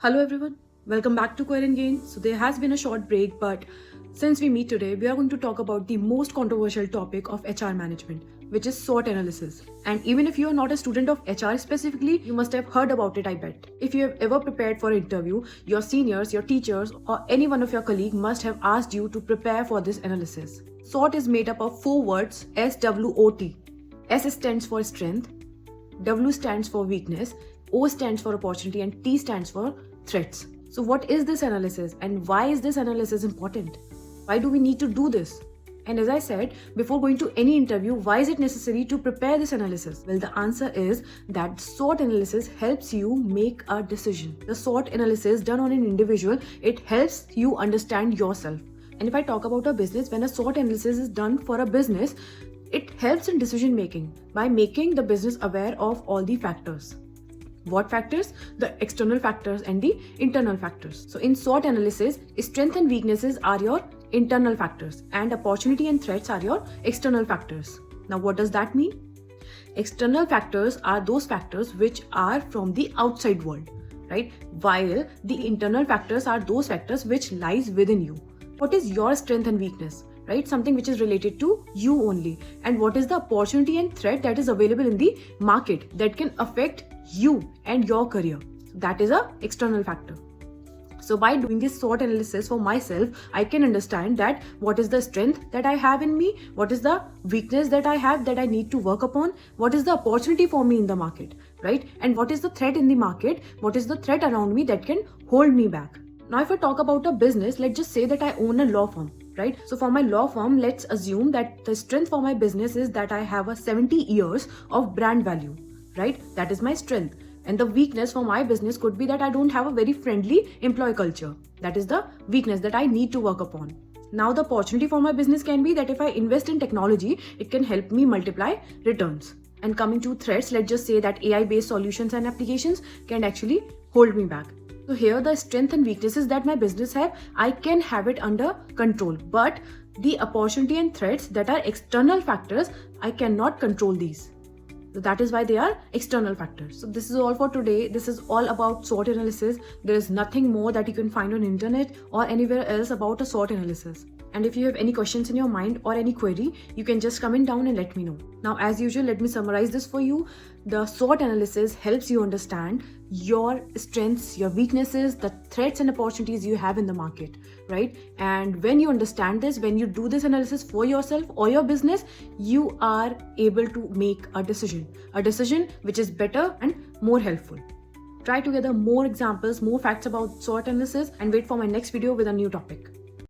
Hello everyone, welcome back to Coherent Gain. So there has been a short break, but since we meet today, we are going to talk about the most controversial topic of HR management, which is SWOT analysis. And even if you are not a student of HR specifically, you must have heard about it, I bet. If you have ever prepared for an interview, your seniors, your teachers, or any one of your colleagues must have asked you to prepare for this analysis. SWOT is made up of four words: SWOT. S stands for strength, W stands for weakness, O stands for opportunity, and T stands for threats. So what is this analysis and why is this analysis important? Why do we need to do this? And as I said, before going to any interview, why is it necessary to prepare this analysis? Well, the answer is that SWOT analysis helps you make a decision. The SWOT analysis done on an individual, it helps you understand yourself. And if I talk about a business, when a SWOT analysis is done for a business, it helps in decision making by making the business aware of all the factors. What factors? The external factors and the internal factors. So in SWOT analysis, strength and weaknesses are your internal factors and opportunity and threats are your external factors. Now what does that mean? External factors are those factors which are from the outside world, right? While the internal factors are those factors which lies within you. What is your strength and weakness? Right? Something which is related to you only. And what is the opportunity and threat that is available in the market that can affect you and your career? That is a external factor. So by doing this SWOT analysis for myself, I can understand that what is the strength that I have in me, what is the weakness that I have that I need to work upon, what is the opportunity for me in the market, right? And what is the threat in the market, what is the threat around me that can hold me back. Now, if I talk about a business, let's just say that I own a law firm, right? So for my law firm, let's assume that the strength for my business is that I have a 70 years of brand value, right? That is my strength. And the weakness for my business could be that I don't have a very friendly employee culture. That is the weakness that I need to work upon. Now, the opportunity for my business can be that if I invest in technology, it can help me multiply returns. And coming to threats, let's just say that AI-based solutions and applications can actually hold me back. So here the strength and weaknesses that my business have, I can have it under control. But the opportunity and threats that are external factors, I cannot control these. So that is why they are external factors. So this is all for today. This is all about SWOT analysis. There is nothing more that you can find on internet or anywhere else about a SWOT analysis. And if you have any questions in your mind or any query, you can just comment down and let me know. Now, as usual, let me summarize this for you. The SWOT analysis helps you understand your strengths, your weaknesses, the threats and opportunities you have in the market, right? And when you understand this, when you do this analysis for yourself or your business, you are able to make a decision which is better and more helpful. Try to gather more examples, more facts about SWOT analysis and wait for my next video with a new topic.